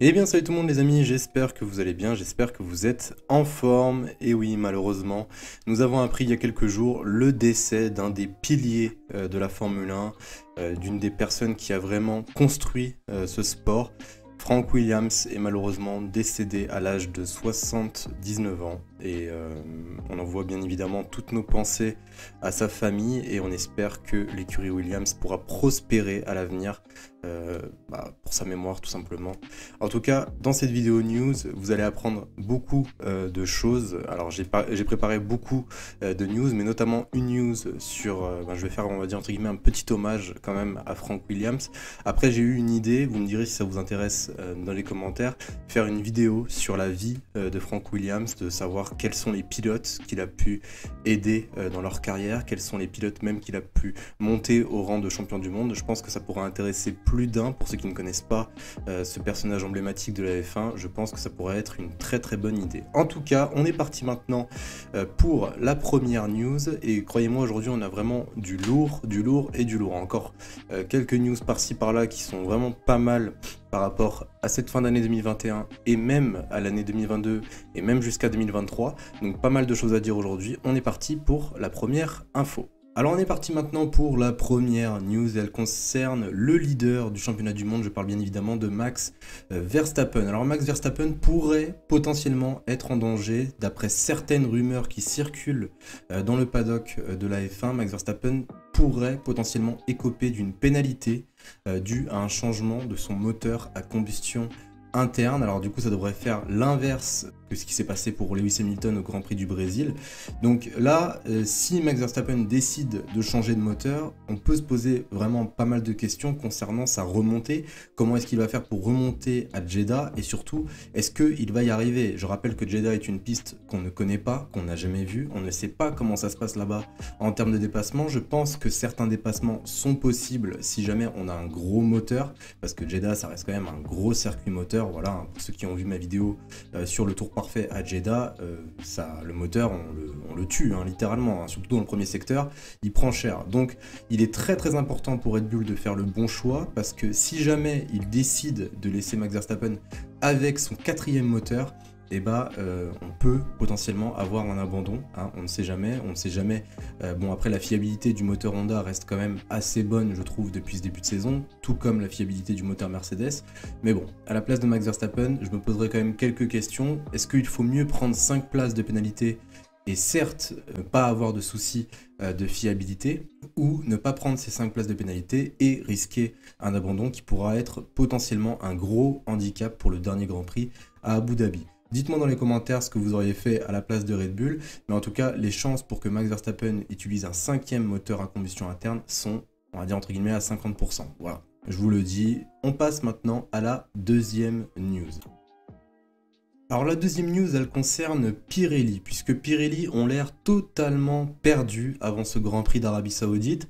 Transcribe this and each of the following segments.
Eh bien salut tout le monde les amis, j'espère que vous allez bien, j'espère que vous êtes en forme. Et oui, malheureusement, nous avons appris il y a quelques jours le décès d'un des piliers de la Formule 1, d'une des personnes qui a vraiment construit ce sport. Frank Williams est malheureusement décédé à l'âge de 79 ans et on envoie bien évidemment toutes nos pensées à sa famille et on espère que l'écurie Williams pourra prospérer à l'avenir pour sa mémoire tout simplement. En tout cas, dans cette vidéo news, vous allez apprendre beaucoup de choses. Alors j'ai préparé beaucoup de news, mais notamment une news sur, je vais faire on va dire entre guillemets un petit hommage quand même à Frank Williams. Après j'ai eu une idée, vous me direz si ça vous intéresse dans les commentaires, faire une vidéo sur la vie de Frank Williams, de savoir quels sont les pilotes qu'il a pu aider dans leur carrière, quels sont les pilotes même qu'il a pu monter au rang de champion du monde. Je pense que ça pourra intéresser plus d'un pour ceux qui ne connaissent pas ce personnage emblématique de la F1. Je pense que ça pourrait être une très très bonne idée. En tout cas, on est parti maintenant pour la première news et croyez-moi, aujourd'hui on a vraiment du lourd et du lourd. Encore quelques news par-ci par-là qui sont vraiment pas mal par rapport à cette fin d'année 2021 et même à l'année 2022 et même jusqu'à 2023. Donc pas mal de choses à dire aujourd'hui. On est parti pour la première info. Alors on est parti maintenant pour la première news, elle concerne le leader du championnat du monde, je parle bien évidemment de Max Verstappen. Alors Max Verstappen pourrait potentiellement être en danger, d'après certaines rumeurs qui circulent dans le paddock de la F1, Max Verstappen pourrait potentiellement écoper d'une pénalité due à un changement de son moteur à combustion interne. Alors du coup ça devrait faire l'inverse que ce qui s'est passé pour Lewis Hamilton au Grand Prix du Brésil. Donc là, si Max Verstappen décide de changer de moteur, on peut se poser vraiment pas mal de questions concernant sa remontée. Comment est-ce qu'il va faire pour remonter à Jeddah et surtout, est-ce qu'il va y arriver? Je rappelle que Jeddah est une piste qu'on ne connaît pas, qu'on n'a jamais vue. On ne sait pas comment ça se passe là-bas en termes de dépassement. Je pense que certains dépassements sont possibles si jamais on a un gros moteur, parce que Jeddah, ça reste quand même un gros circuit moteur. Voilà, hein, pour ceux qui ont vu ma vidéo sur le tour parfait à Jeddah, le moteur, on le tue, hein, littéralement, hein, surtout dans le premier secteur, il prend cher. Donc, il est très très important pour Red Bull de faire le bon choix, parce que si jamais il décide de laisser Max Verstappen avec son quatrième moteur, on peut potentiellement avoir un abandon, hein, on ne sait jamais, bon après la fiabilité du moteur Honda reste quand même assez bonne je trouve depuis ce début de saison, tout comme la fiabilité du moteur Mercedes, mais bon, à la place de Max Verstappen, je me poserai quand même quelques questions. Est-ce qu'il faut mieux prendre 5 places de pénalité et certes ne pas avoir de soucis de fiabilité, ou ne pas prendre ces 5 places de pénalité et risquer un abandon qui pourra être potentiellement un gros handicap pour le dernier Grand Prix à Abu Dhabi? Dites-moi dans les commentaires ce que vous auriez fait à la place de Red Bull, mais en tout cas, les chances pour que Max Verstappen utilise un cinquième moteur à combustion interne sont, on va dire entre guillemets, à 50%. Voilà, je vous le dis. On passe maintenant à la deuxième news. Alors la deuxième news, elle concerne Pirelli, puisque Pirelli ont l'air totalement perdus avant ce Grand Prix d'Arabie Saoudite.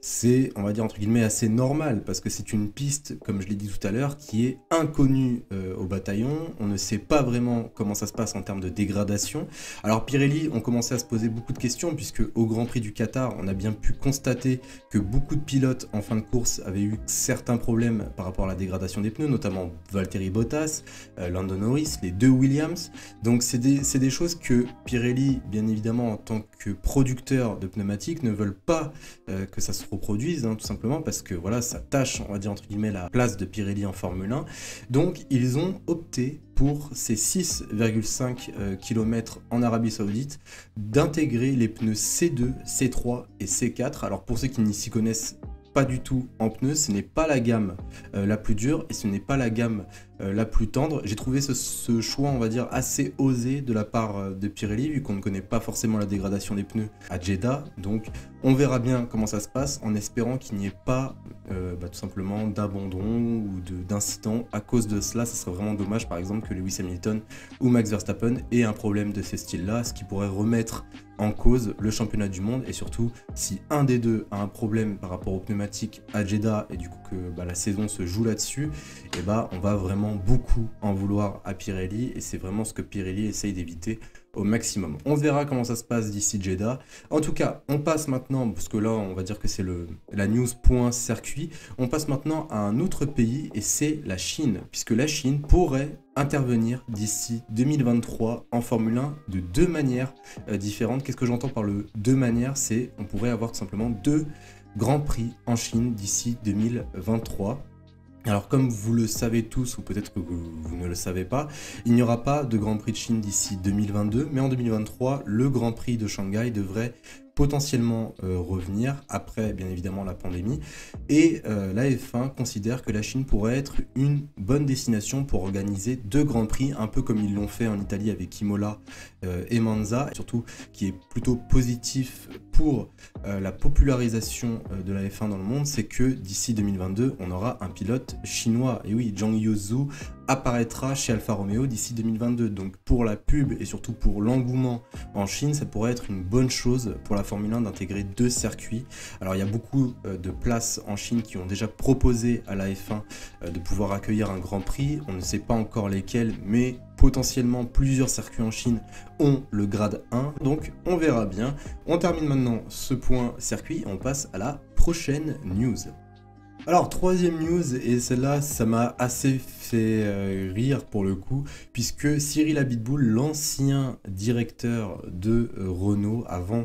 C'est, on va dire entre guillemets, assez normal, parce que c'est une piste, comme je l'ai dit tout à l'heure, qui est inconnue au bataillon. On ne sait pas vraiment comment ça se passe en termes de dégradation. Alors Pirelli ont commencé à se poser beaucoup de questions, puisque au Grand Prix du Qatar, on a bien pu constater que beaucoup de pilotes en fin de course avaient eu certains problèmes par rapport à la dégradation des pneus, notamment Valtteri Bottas, Lando Norris, les deux Williams. Donc c'est des choses que Pirelli, bien évidemment en tant que producteur de pneumatiques, ne veulent pas que ça se reproduise, hein, tout simplement parce que voilà, ça tâche, on va dire entre guillemets, la place de Pirelli en Formule 1. Donc ils ont opté pour ces 6,5 km en Arabie Saoudite d'intégrer les pneus C2, C3 et C4. Alors pour ceux qui n'y s'y connaissent pas du tout en pneus, ce n'est pas la gamme la plus dure et ce n'est pas la gamme la plus tendre. J'ai trouvé ce choix, on va dire, assez osé de la part de Pirelli, vu qu'on ne connaît pas forcément la dégradation des pneus à Jeddah. Donc on verra bien comment ça se passe, en espérant qu'il n'y ait pas tout simplement d'abandon ou d'incident à cause de cela. Ça serait vraiment dommage, par exemple, que Lewis Hamilton ou Max Verstappen aient un problème de ce style-là, ce qui pourrait remettre en cause le championnat du monde, et surtout si un des deux a un problème par rapport aux pneumatiques à Jeddah et du coup que la saison se joue là-dessus, et on va vraiment beaucoup en vouloir à Pirelli, et c'est vraiment ce que Pirelli essaye d'éviter au maximum. On verra comment ça se passe d'ici Jeddah. En tout cas, on passe maintenant, parce que là on va dire que c'est la news point circuit, on passe maintenant à un autre pays, et c'est la Chine, puisque la Chine pourrait intervenir d'ici 2023 en Formule 1 de deux manières différentes. Qu'est-ce que j'entends par le deux manières? C'est on pourrait avoir tout simplement deux grands prix en Chine d'ici 2023. Alors comme vous le savez tous, ou peut-être que vous ne le savez pas, il n'y aura pas de Grand Prix de Chine d'ici 2022, mais en 2023, le Grand Prix de Shanghai devrait potentiellement revenir après bien évidemment la pandémie, et la F1 considère que la Chine pourrait être une bonne destination pour organiser deux grands prix, un peu comme ils l'ont fait en Italie avec Imola et Monza, et surtout qui est plutôt positif pour la popularisation de la F1 dans le monde, c'est que d'ici 2022 on aura un pilote chinois, et oui, Zhang Yuzhou apparaîtra chez Alfa Romeo d'ici 2022, donc pour la pub et surtout pour l'engouement en Chine, ça pourrait être une bonne chose pour la Formule 1 d'intégrer deux circuits. Alors il y a beaucoup de places en Chine qui ont déjà proposé à la F1 de pouvoir accueillir un Grand Prix, on ne sait pas encore lesquels, mais potentiellement plusieurs circuits en Chine ont le grade 1, donc on verra bien. On termine maintenant ce point circuit et on passe à la prochaine news. Alors, troisième news, et celle-là, ça m'a assez fait rire pour le coup, puisque Cyril Abiteboul, l'ancien directeur de Renault, avant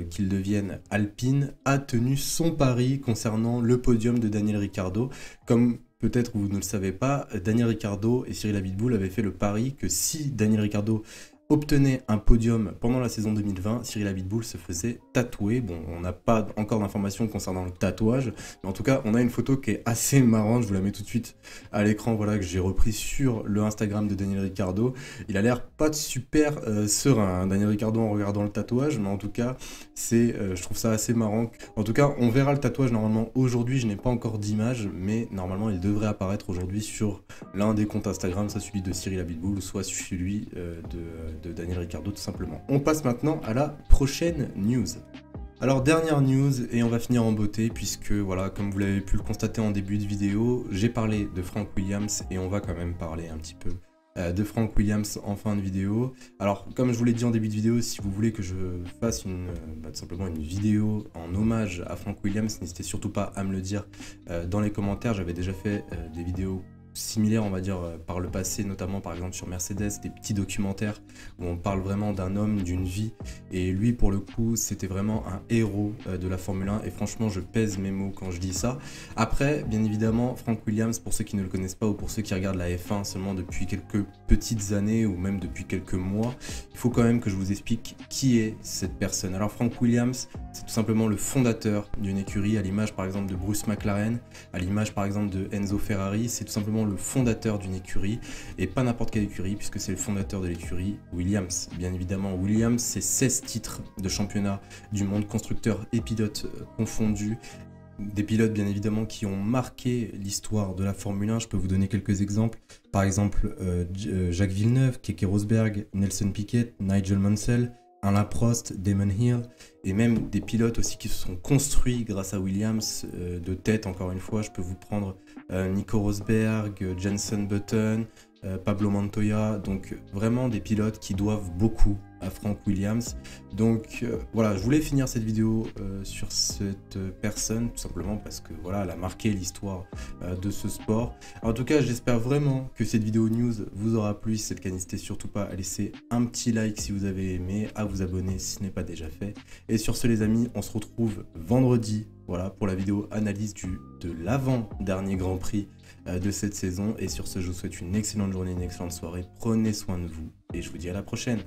qu'il devienne Alpine, a tenu son pari concernant le podium de Daniel Ricciardo. Comme peut-être vous ne le savez pas, Daniel Ricciardo et Cyril Abiteboul avaient fait le pari que si Daniel Ricciardo obtenait un podium pendant la saison 2020, Cyril Abiteboul se faisait tatouer. Bon, on n'a pas encore d'informations concernant le tatouage, mais en tout cas, on a une photo qui est assez marrante, je vous la mets tout de suite à l'écran, voilà, que j'ai repris sur le Instagram de Daniel Ricciardo. Il a l'air pas super serein, hein, Daniel Ricciardo, en regardant le tatouage, mais en tout cas, je trouve ça assez marrant. En tout cas, on verra le tatouage normalement aujourd'hui, je n'ai pas encore d'image, mais normalement, il devrait apparaître aujourd'hui sur l'un des comptes Instagram, soit celui de Cyril Abiteboul, soit celui de Daniel Ricciardo tout simplement. On passe maintenant à la prochaine news. Alors dernière news, et on va finir en beauté, puisque voilà, comme vous l'avez pu le constater en début de vidéo, j'ai parlé de Frank Williams et on va quand même parler un petit peu de Frank Williams en fin de vidéo. Alors comme je vous l'ai dit en début de vidéo, si vous voulez que je fasse tout simplement une vidéo en hommage à Frank Williams, n'hésitez surtout pas à me le dire dans les commentaires. J'avais déjà fait des vidéos similaires, on va dire, par le passé, notamment par exemple sur Mercedes, des petits documentaires où on parle vraiment d'un homme, d'une vie, et lui pour le coup c'était vraiment un héros de la Formule 1, et franchement je pèse mes mots quand je dis ça. Après bien évidemment Frank Williams, pour ceux qui ne le connaissent pas ou pour ceux qui regardent la F1 seulement depuis quelques petites années ou même depuis quelques mois, il faut quand même que je vous explique qui est cette personne. Alors Frank Williams, c'est tout simplement le fondateur d'une écurie, à l'image par exemple de Bruce McLaren, à l'image par exemple de Enzo Ferrari. C'est tout simplement le fondateur d'une écurie, et pas n'importe quelle écurie, puisque c'est le fondateur de l'écurie Williams. Bien évidemment, Williams, c'est 16 titres de championnat du monde, constructeurs et pilotes confondus. Des pilotes bien évidemment qui ont marqué l'histoire de la Formule 1, je peux vous donner quelques exemples. Par exemple, Jacques Villeneuve, Keke Rosberg, Nelson Piquet, Nigel Mansell, Alain Prost, Damon Hill, et même des pilotes aussi qui se sont construits grâce à Williams de tête. Encore une fois, je peux vous prendre Nico Rosberg, Jenson Button, Pablo Montoya, donc vraiment des pilotes qui doivent beaucoup à Frank Williams. Donc voilà, je voulais finir cette vidéo sur cette personne, tout simplement parce que voilà, elle a marqué l'histoire de ce sport. En tout cas, j'espère vraiment que cette vidéo news vous aura plu. Si c'est le cas, n'hésitez surtout pas à laisser un petit like si vous avez aimé, à vous abonner si ce n'est pas déjà fait. Et sur ce les amis, on se retrouve vendredi, voilà, pour la vidéo analyse de l'avant-dernier Grand Prix de cette saison. Et sur ce, je vous souhaite une excellente journée, une excellente soirée. Prenez soin de vous et je vous dis à la prochaine.